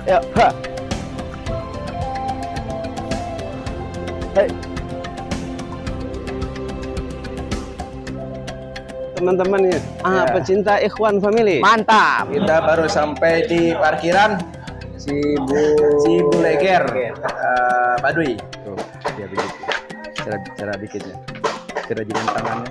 Yuk, ha. Hai. Teman-teman ya, pecinta Ikhwan Family. Mantap. Kita baru sampai di parkiran Cibuleger, Baduy. Tuh, ya begitu. Cara bikinnya. Kerajinan tangannya.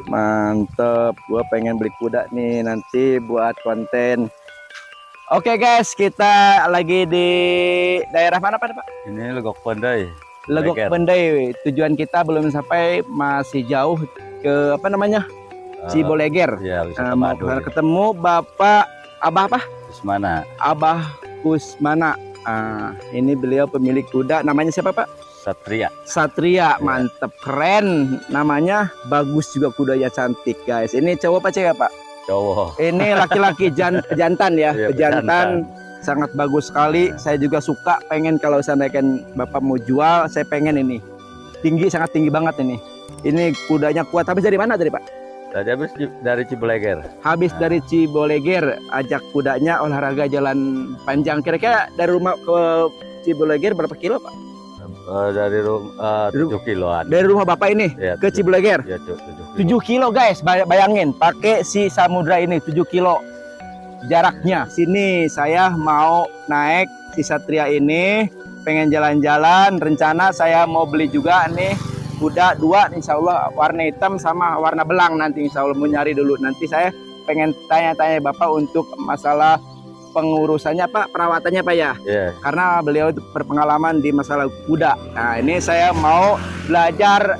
Mantep. Gua pengen beli kuda nih nanti buat konten. Oke guys, kita lagi di daerah mana Pak? Ini Legok Pendai. Legok Pendai. Tujuan kita belum sampai, masih jauh ke apa namanya? Cibuleger. Ya, Mau ketemu Bapak Abah apa? Kusmana. Abah Kusmana. Ini beliau pemilik kuda. Namanya siapa Pak? Satria. Satria. Mantep, keren. Namanya bagus juga, kudanya cantik guys. Ini cowok apa cewek Pak? Cowok. Ini laki-laki jantan ya. Iya, Pejantan. Sangat bagus sekali. Saya juga suka, pengen kalau seandainya Bapak mau jual, saya pengen ini. Tinggi, sangat tinggi banget ini. Ini kudanya kuat. Habis dari mana tadi Pak? Tadi habis dari Cibuleger. Habis dari Cibuleger, ajak kudanya olahraga jalan panjang. Kira-kira dari rumah ke Cibuleger berapa kilo Pak? Dari rumah 7 kiloan. Dari rumah Bapak ini Ya, ke Cibuleger? Ya, 7 kilo guys, bayangin pakai si Samudra ini 7 kilo jaraknya. Sini saya mau naik si Satria ini, pengen jalan-jalan. Rencana saya mau beli juga nih kuda 2 insya Allah, warna hitam sama warna belang. Nanti insya Allah mau nyari dulu. Nanti saya pengen tanya-tanya Bapak untuk masalah pengurusannya Pak, perawatannya Pak ya. Yeah. Karena beliau itu berpengalaman di masalah kuda. Nah ini saya mau belajar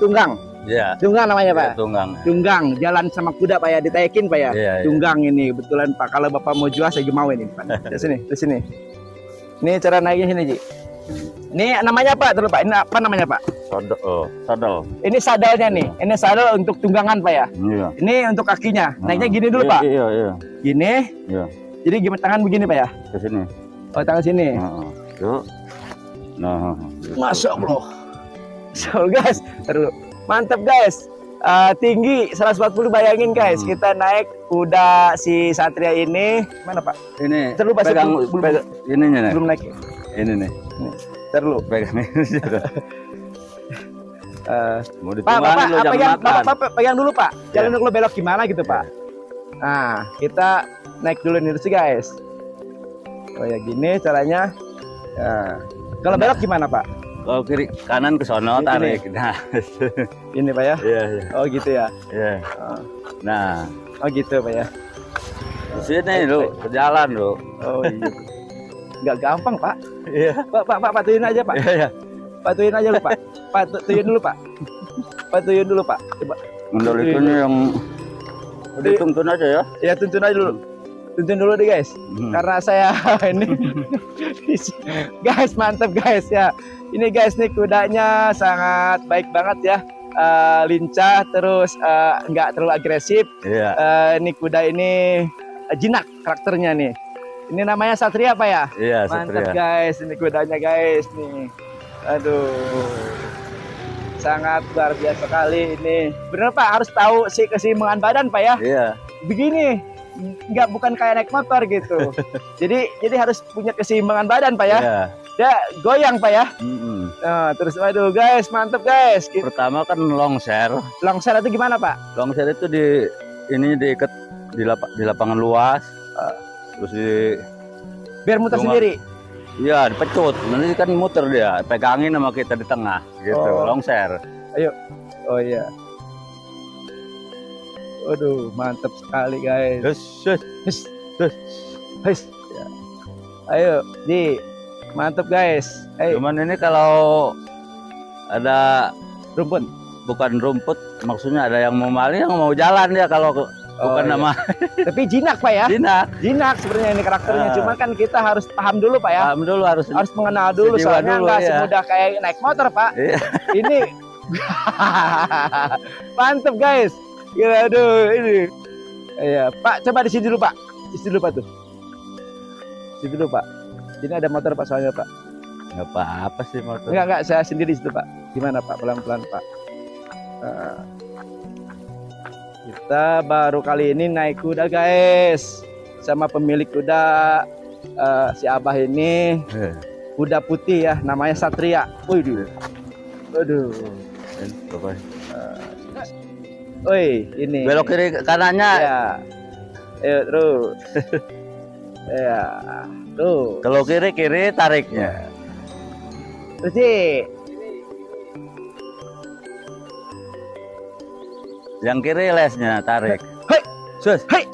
tunggang. Ya. Tunggang namanya Pak. Ya, tunggang. Tunggang, jalan sama kuda Pak ya, ditayakin Pak ya. Iya, iya. Tunggang ini betulan Pak. Kalau Bapak mau jual saya mau ini Pak. Di sini, di sini. Ini cara naiknya sini Ji. Ini namanya apa terus Pak? Ini apa namanya Pak? Sadel. Ini sadelnya nih. Ini sadel untuk tunggangan Pak ya. Iya. Ini untuk kakinya. Naiknya gini dulu Pak. Iya, iya. Gini. Iya. Jadi gimana tangan begini Pak ya? Ke sini. Oh tangan sini. Yuk. Nah. Masya Allah. So guys, terus mantap guys. Tinggi 140, bayangin guys. Kita naik kuda si Satria ini. Mana Pak? Ini. Terlalu Pak, pegang ininya nih. belum naik. Ini nih. Terlalu. Pegang ini. Mau Pak, ditunggangi Bapak, lo jangan makan. Bapak pegang dulu Pak. Jalan Ya. dulu belok gimana gitu Pak. Nah, kita naik dulu nih sih guys. Oh ya gini caranya. Nah, kalau belok gimana Pak? Kalau kiri kanan ke sono Ini. tarik. Nah. Ini Pak ya. Iya, iya. Oh gitu ya. Iya. Nah, Oh gitu Pak ya. di sini lu berjalan lu. Oh iya. Nggak gampang Pak. Iya. Pak patuhin aja Pak. Iya, iya. Patuhin aja lu Pak. Patuhin dulu Pak. Patuhin dulu Pak. Coba. Mendol itu yang udah tuntun aja ya. Ya tuntun aja dulu. Tuntun dulu deh guys. Karena saya ini guys mantap guys ya. Ini guys nih kudanya sangat baik banget ya. Lincah terus nggak terlalu agresif. Iya. Ini kuda ini jinak karakternya nih. Ini namanya Satria Pak ya? Iya, Mantap Satria. guys, ini kudanya guys nih. Aduh. Sangat luar biasa sekali ini. Bener Pak, harus tahu keseimbangan badan Pak ya. Iya. Begini, bukan kayak naik motor gitu. jadi harus punya keseimbangan badan Pak ya. Iya. Ya goyang Pak ya. Mm-mm. Nah, terus waduh guys, mantap guys. Pertama kan longser. Longser itu gimana Pak? Longser itu ini diikat di lapangan luas. Terus Biar muter Cuma- sendiri. iya dipecut. Nanti kan muter dia, pegangin sama kita di tengah gitu. Oh. Longser. Oh iya. Waduh, mantap sekali guys. Terus Hus. Ya. Ayo, Ji. Mantap guys. Ayo, cuman ini kalau ada rumput. bukan rumput, maksudnya ada yang mau maling, yang mau jalan dia kalau bukan iya. nama Tapi jinak Pak ya. jinak. Jinak sebenarnya ini karakternya. Ah. Cuman kan kita harus paham dulu Pak ya. Paham dulu harus. Harus mengenal dulu Sejiwa soalnya dulu, nggak ya. semudah kayak naik motor Pak. Iya. Ini mantap guys. Ya, aduh ini. Iya Pak, coba di sini dulu Pak. Di sini dulu Pak tuh. Di situ dulu Pak. Ini ada motor Pak soalnya Pak. Nggak apa-apa sih motor. Enggak, saya sendiri di situ Pak. Gimana Pak, pelan-pelan Pak. Kita baru kali ini naik kuda guys, sama pemilik kuda si Abah ini. Kuda putih ya, namanya Satria. Waduh, waduh. Woi, ini. Belok kiri kanannya. Ya. Ayo terus. Ya, tuh. Kalau kiri tariknya. Terus sih. Yang kiri lesnya tarik. Hei, Sus. hei,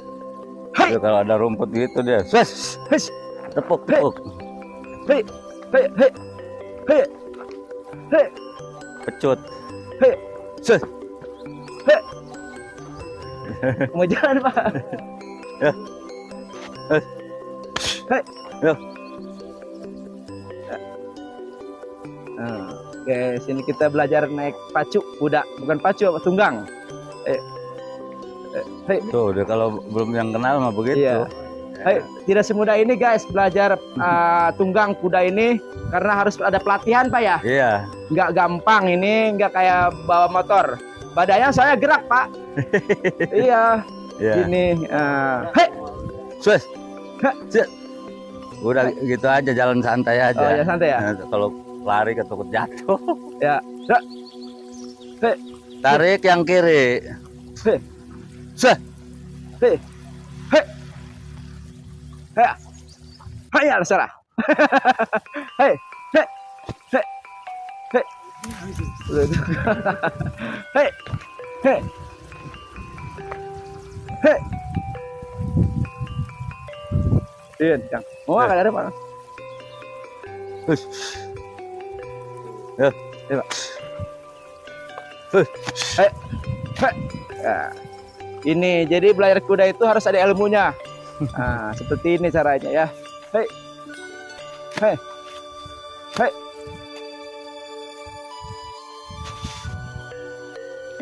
hei, Aduh, kalau ada rumput gitu dia. Sus. hei, Tepuk. hei, hei, hei, hei, hei, Pecut. hei, Sus. hei. Mau jalan Pak? Ya. Hei. Ya. Oke, sini kita belajar naik pacu kuda, bukan pacu apa tunggang. Hei, Tuh, dia kalau belum yang kenal mah begitu. iya. Hei, tidak semudah ini guys belajar tunggang kuda ini karena harus ada pelatihan Pak ya. Iya. Nggak gampang ini, nggak kayak bawa motor. Badannya saya gerak Pak. Iya. Iya. Ini, hei, Sus. Hah. Sus. Udah gitu aja, jalan santai aja. oh ya santai ya. Nah, kalau lari ketukut jatuh. Ya, ya. Hei, Tarik yang kiri. hei, Sus. hei, hei, hei, hei, ya salah. Hei, hei, hei, hei, hei, hei, hei. Iya, Cang. Mau nggak ada Pak? Hus. Ya. Iya, Pak. Hus. Hei, hei. Ya. Ini jadi belajar kuda itu harus ada ilmunya. Nah, seperti ini caranya ya. Hei, hei, hei.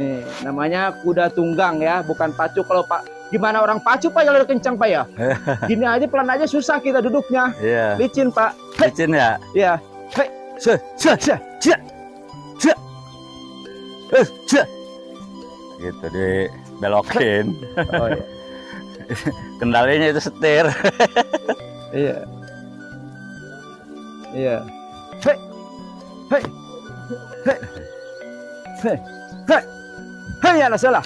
Nih, namanya kuda tunggang ya, bukan pacu. Kalau Pak, gimana orang pacu Pak jalur kencang Pak ya? Gini aja pelan aja susah kita duduknya. Iya. Licin Pak. Hei, Licin ya. ya. Hei, Sus. Sus. cia, cia. Sus. Gitu dibelokin. Oh iya. Kendalinya itu setir. Iya. Iya. Hei. Hei. Hei. Hei. Hei. Hei, ya salah.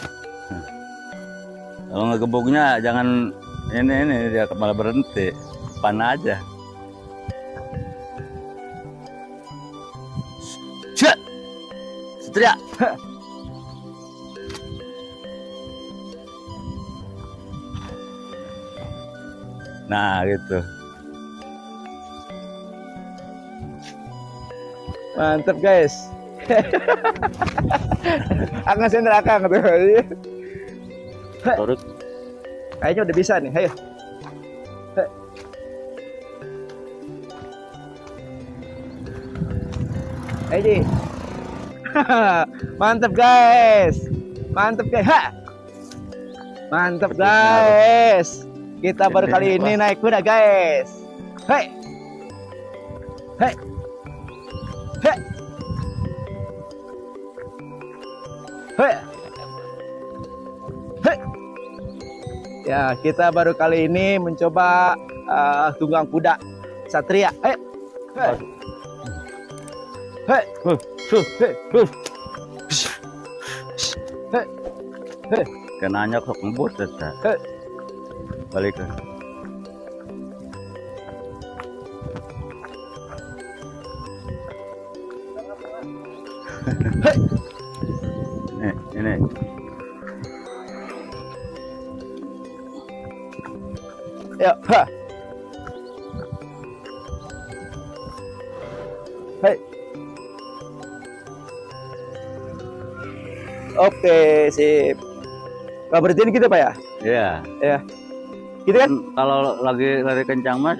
Kalau ngegebuknya jangan ini dia malah berhenti. Depan aja. Cek. Setria. Nah, gitu. Mantap guys. Akang sender akang tuh. Turut. Kayaknya udah bisa nih. Ayo. Ayo Ji. Mantap guys. Mantap guys. Ha. Mantap guys. Kita baru kali ini naik kuda guys. Hei. Hei. Hei. Hei. Hei. Ya, kita baru kali ini mencoba tunggang kuda Satria. Hei. Hei. Hei. Hei. Hei. Hei. Kenanya kok ngebut ya. Hei. Balik ke. Nih, ini. Ya, ha. Hei. Oke, sip. Nggak berhenti kita Pak ya? Iya. Ya. Gitu kan? Kalau lagi lari kencang mas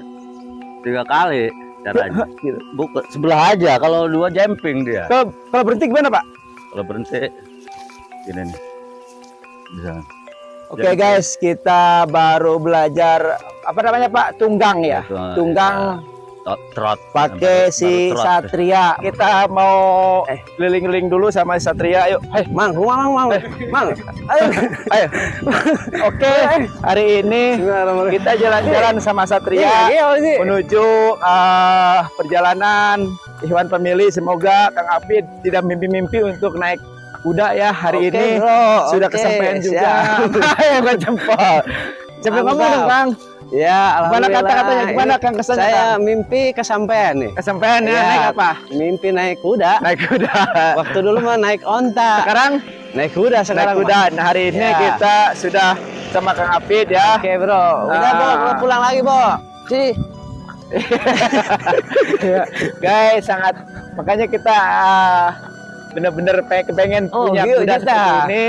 3 kali caranya. Gitu. Bukan sebelah aja. Kalau 2 jumping dia. Kalau berhenti gimana Pak? Kalau berhenti gini nih. Bisa. Oke guys, kita baru belajar apa namanya Pak? Tunggang ya. Itu, Tunggang trot. Pakai si Baru trot. Satria. Kita mau keliling-keliling dulu sama si Satria. Yuk. Hai, Mang, mang. Ayo. ayo. Oke, hari ini kita jalan-jalan sama Satria menuju perjalanan Ikhwan Family. Semoga Kang Apit tidak mimpi-mimpi untuk naik kuda ya hari ini. Bro. Sudah Oke, kesampaian juga. siap. Ayo jempol. Coba ngomong dong, Kang. Ya, Gimana alhamdulillah. kata-katanya? Gimana Kang kesannya? Saya Kang? mimpi kesampaian nih. Kesampaian ya, Ya, naik apa? Mimpi naik kuda. Naik kuda. Waktu dulu mah naik onta. Sekarang Naik kuda naik sekarang. kuda. Nah, hari ini Ya. kita sudah sama Kang Apit ya. Oke, Bro. Udah, Bo, Ah. pulang lagi, Bo. Sini. Ya, guys, sangat makanya kita bener-bener kepengen Oh, punya gitu, kuda gitu. seperti ini.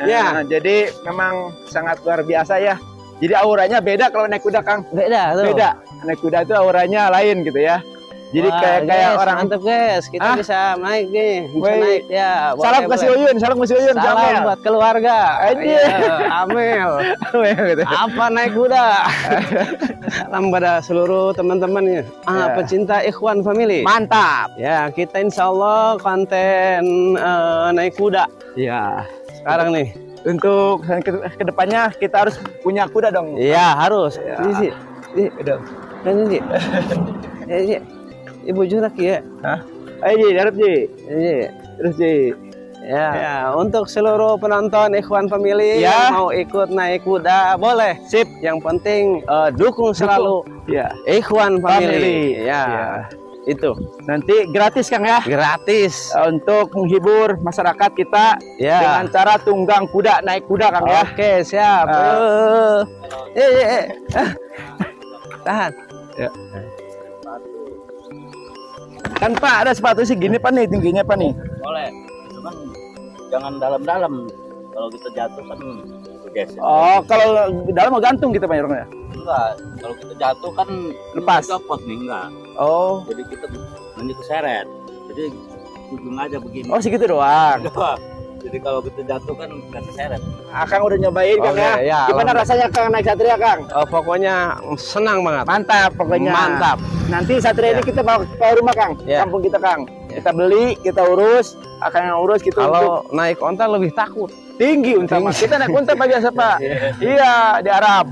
Ya. Jadi memang sangat luar biasa ya. Jadi auranya beda kalau naik kuda, Kang. Beda tuh. Beda. Naik kuda itu auranya lain gitu ya. Jadi Wah, kayak guys, orang. mantep guys, kita Ah? bisa naik nih, bisa Woi. naik ya. Salam ke si Uyun, salam ke si Uyun. Salam buat keluarga. Anjir. Iya, Amel. Gitu. Apa naik kuda? Salam pada seluruh teman-teman ya. Ya. Pecinta Ikhwan Family. Mantap. Ya, kita insya Allah konten naik kuda. Ya. Sekarang nih. Untuk kedepannya kita harus punya kuda dong. Iya, harus. Ya. Ini sih. Udah. Ini sih. Ini sih. Ibu jurak ya. Hah? Ayo Ji, harap Ji. Ini. Terus Ji. Ya, untuk seluruh penonton Ikhwan Family Ya. yang mau ikut naik kuda boleh. Sip. Yang penting dukung selalu Ya. Ikhwan Family. Family. Ya, Ya. itu Nanti gratis Kang ya. gratis. Untuk menghibur masyarakat kita Ya. dengan cara tunggang kuda, naik kuda Kang ya. Oke, siap. Tahan. Kan Pak ada sepatu sih gini Pak nih, tingginya Pak nih. Boleh. Cuman jangan dalam-dalam. Kalau kita jatuh kan geser. Oh, kalau dalam mau gantung gitu Pak orangnya. Enggak. Kalau kita jatuh kan Lepas. copot nih enggak. Oh. Jadi kita nanti keseret. Jadi ujung aja begini. Oh, segitu doang. Jadi kalau kita jatuh kan nggak keseret. Akang udah nyobain Kang Oke, ya. ya, Gimana alhamdulillah. rasanya Kang naik Satria Kang? Pokoknya senang banget. Mantap pokoknya. Mantap. Nanti Satria ini kita bawa ke rumah Kang, Ya. kampung kita Kang. Ya. Kita beli, kita urus, akan yang urus gitu. untuk Kalau naik onta lebih takut. tinggi unta Mas. Kita naik unta Pak biasa Pak. Iya di Arab.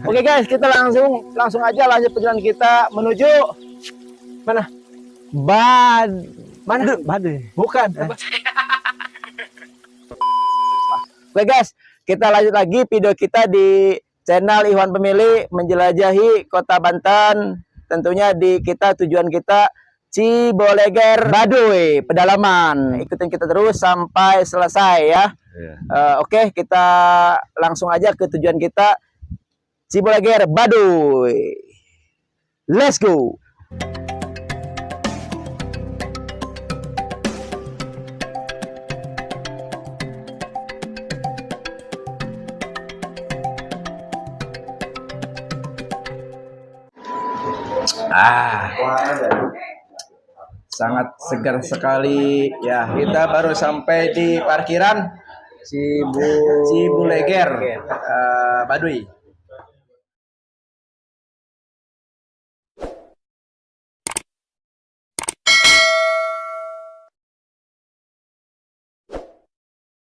Oke guys, kita langsung aja lanjut perjalanan kita menuju mana? Mana? Badu. Bukan. Oke guys, kita lanjut lagi video kita di channel Ikhwan Family menjelajahi Kota Banten. Tentunya di tujuan kita Ciboleger Baduy pedalaman. Ikutin kita terus sampai selesai ya. Oke, kita langsung aja ke tujuan kita Ciboleger Baduy. Let's go. Sangat segar sekali ya. Kita baru sampai di parkiran Cibuleger, Baduy.